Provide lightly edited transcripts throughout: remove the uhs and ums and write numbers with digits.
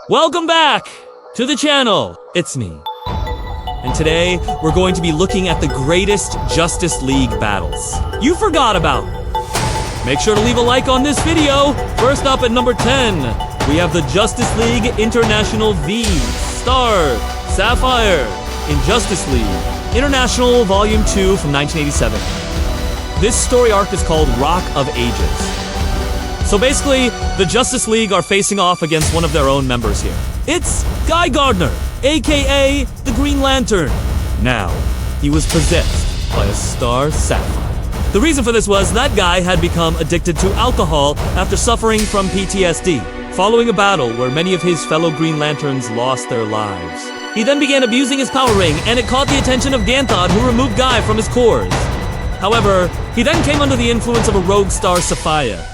Welcome back to the channel. It's me. And today, we're going to be looking at the greatest Justice League battles you forgot about. Make sure to leave a like on this video. First up at number 10, we have the Justice League International V Star Sapphire in Justice League International Volume 2 from 1987. This story arc is called Rock of Ages. So basically, the Justice League are facing off against one of their own members here. It's Guy Gardner, aka the Green Lantern. Now, he was possessed by a star sapphire. The reason for this was that guy had become addicted to alcohol after suffering from PTSD, following a battle where many of his fellow Green Lanterns lost their lives. He then began abusing his power ring, and it caught the attention of Ganthod, who removed Guy from his cores. However, he then came under the influence of a rogue star Sapphire,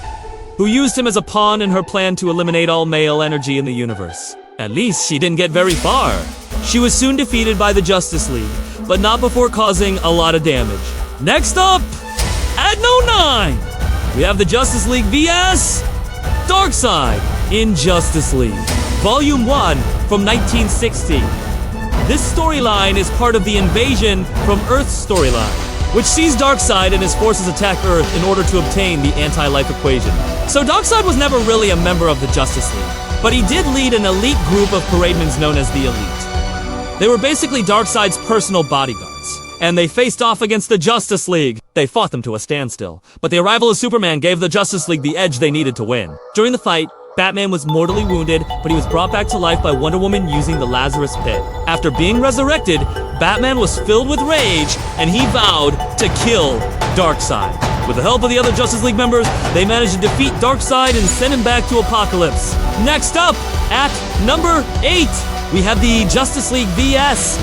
who used him as a pawn in her plan to eliminate all male energy in the universe. At least she didn't get very far. She was soon defeated by the Justice League, but not before causing a lot of damage. Next up, at No. 9, we have the Justice League vs. Darkseid in Justice League, Volume 1 from 1960. This storyline is part of the Invasion from Earth storyline, which sees Darkseid and his forces attack Earth in order to obtain the anti-life equation. So Darkseid was never really a member of the Justice League, but he did lead an elite group of parademen known as the Elite. They were basically Darkseid's personal bodyguards, and they faced off against the Justice League. They fought them to a standstill, but the arrival of Superman gave the Justice League the edge they needed to win. During the fight, Batman was mortally wounded, but he was brought back to life by Wonder Woman using the Lazarus Pit. After being resurrected, Batman was filled with rage, and he vowed to kill Darkseid. With the help of the other Justice League members, they managed to defeat Darkseid and send him back to Apokolips. Next up, at number 8, we have the Justice League vs.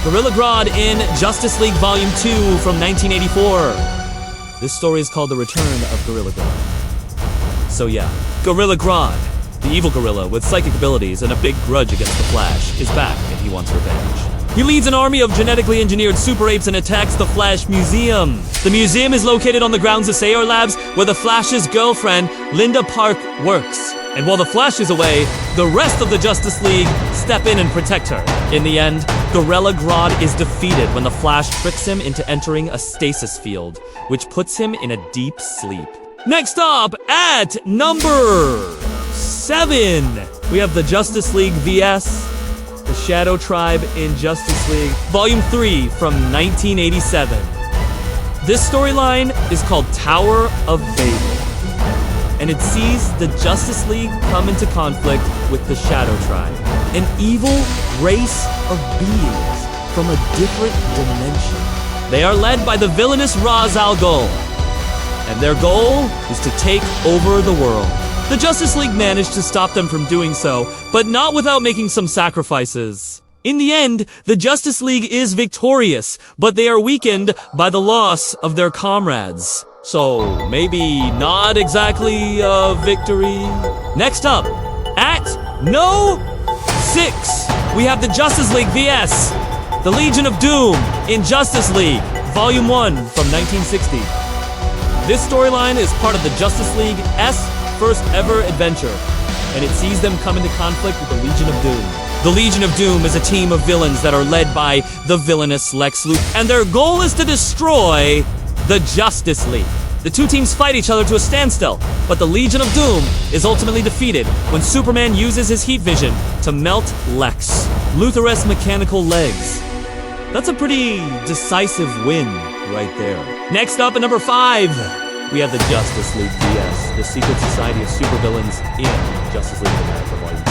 Gorilla Grodd in Justice League Volume 2 from 1984. This story is called The Return of Gorilla Grodd. So yeah, Gorilla Grodd, the evil gorilla with psychic abilities and a big grudge against the Flash, is back and he wants revenge. He leads an army of genetically engineered super apes and attacks the Flash Museum. The museum is located on the grounds of Sayor Labs, where the Flash's girlfriend, Linda Park, works. And while the Flash is away, the rest of the Justice League step in and protect her. In the end, Gorilla Grodd is defeated when the Flash tricks him into entering a stasis field, which puts him in a deep sleep. Next up, at number 7, we have the Justice League vs. the Shadow Tribe in Justice League, Volume 3 from 1987. This storyline is called Tower of Babel, and it sees the Justice League come into conflict with the Shadow Tribe, an evil race of beings from a different dimension. They are led by the villainous Ra's al Ghul, and their goal is to take over the world. The Justice League managed to stop them from doing so, but not without making some sacrifices. In the end, the Justice League is victorious, but they are weakened by the loss of their comrades. So, maybe not exactly a victory. Next up, at No. 6, we have the Justice League vs. the Legion of Doom in Justice League, Volume 1 from 1960. This storyline is part of the Justice League's first ever adventure, and it sees them come into conflict with the Legion of Doom. The Legion of Doom is a team of villains that are led by the villainous Lex Luthor, and their goal is to destroy the Justice League. The two teams fight each other to a standstill, but the Legion of Doom is ultimately defeated when Superman uses his heat vision to melt Lex Luthor's mechanical legs. That's a pretty decisive win right there. Next up at number 5, we have the Justice League vs. the Secret Society of Supervillains in Justice League of America Volume 2,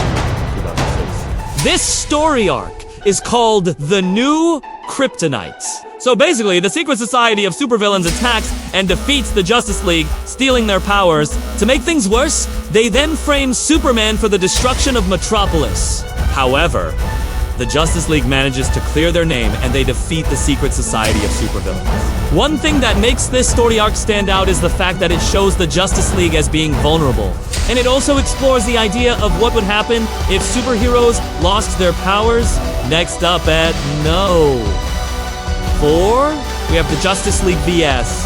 2006. This story arc is called The New Kryptonites. So basically, the Secret Society of Supervillains attacks and defeats the Justice League, stealing their powers. To make things worse, they then frame Superman for the destruction of Metropolis. However, the Justice League manages to clear their name, and they defeat the Secret Society of Supervillains. One thing that makes this story arc stand out is the fact that it shows the Justice League as being vulnerable. And it also explores the idea of what would happen if superheroes lost their powers. Next up at No. 4, we have the Justice League vs.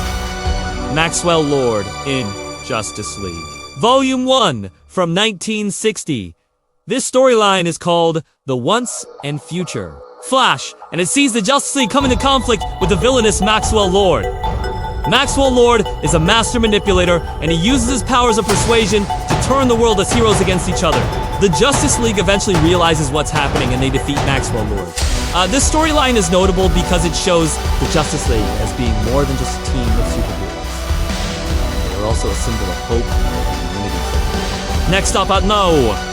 Maxwell Lord in Justice League. Volume 1 from 1960. This storyline is called The Once and Future. Flash, and it sees the Justice League come into conflict with the villainous Maxwell Lord. Maxwell Lord is a master manipulator, and he uses his powers of persuasion to turn the world as heroes against each other. The Justice League eventually realizes what's happening, and they defeat Maxwell Lord. This storyline is notable because it shows the Justice League as being more than just a team of superheroes. They're also a symbol of hope and unity. Next up at No.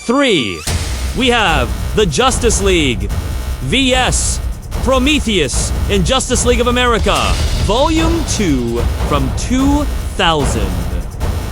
3, we have the Justice League vs. Prometheus in Justice League of America, Volume 2 from 2000.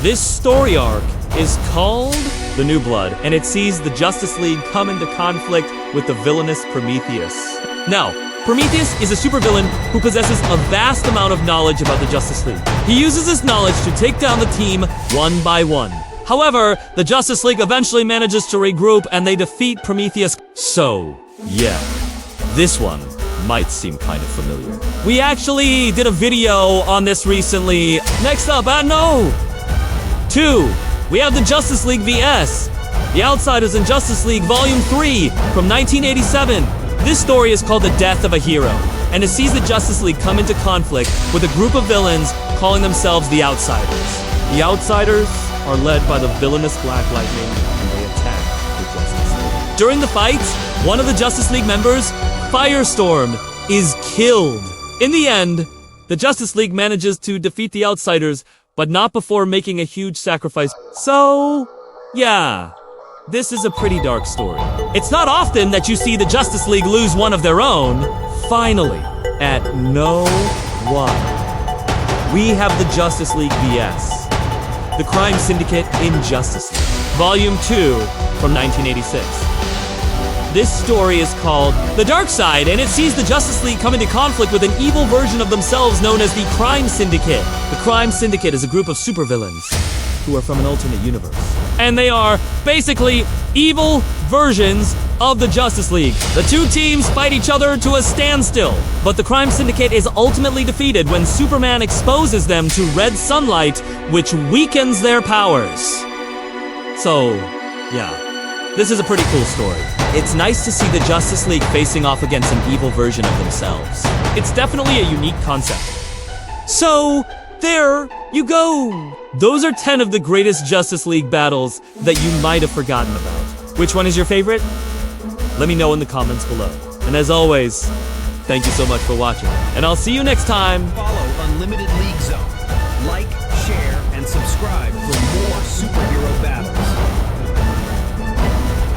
This story arc is called The New Blood, and it sees the Justice League come into conflict with the villainous Prometheus. Now, Prometheus is a supervillain who possesses a vast amount of knowledge about the Justice League. He uses this knowledge to take down the team one by one. However, the Justice League eventually manages to regroup and they defeat Prometheus. So, yeah, this one might seem kind of familiar. We actually did a video on this recently. Next up at No. 2, we have the Justice League vs. The Outsiders in Justice League Volume 3 from 1987. This story is called The Death of a Hero, and it sees the Justice League come into conflict with a group of villains calling themselves the Outsiders. The Outsiders are led by the villainous Black Lightning, and they attack the Justice League. During the fight, one of the Justice League members, Firestorm, is killed. In the end, the Justice League manages to defeat the Outsiders, but not before making a huge sacrifice. So, yeah, this is a pretty dark story. It's not often that you see the Justice League lose one of their own. Finally, at No. 1, we have the Justice League vs. The Crime Syndicate in Justice League, Volume 2 from 1986. This story is called The Darkseid, and it sees the Justice League come into conflict with an evil version of themselves known as the Crime Syndicate. The Crime Syndicate is a group of supervillains who are from an alternate universe. And they are basically evil versions of the Justice League. The two teams fight each other to a standstill, but the Crime Syndicate is ultimately defeated when Superman exposes them to red sunlight, which weakens their powers. So, yeah, this is a pretty cool story. It's nice to see the Justice League facing off against an evil version of themselves. It's definitely a unique concept. So, there you go. Those are 10 of the greatest Justice League battles that you might have forgotten about. Which one is your favorite? Let me know in the comments below. And as always, thank you so much for watching. And I'll see you next time. Follow Unlimited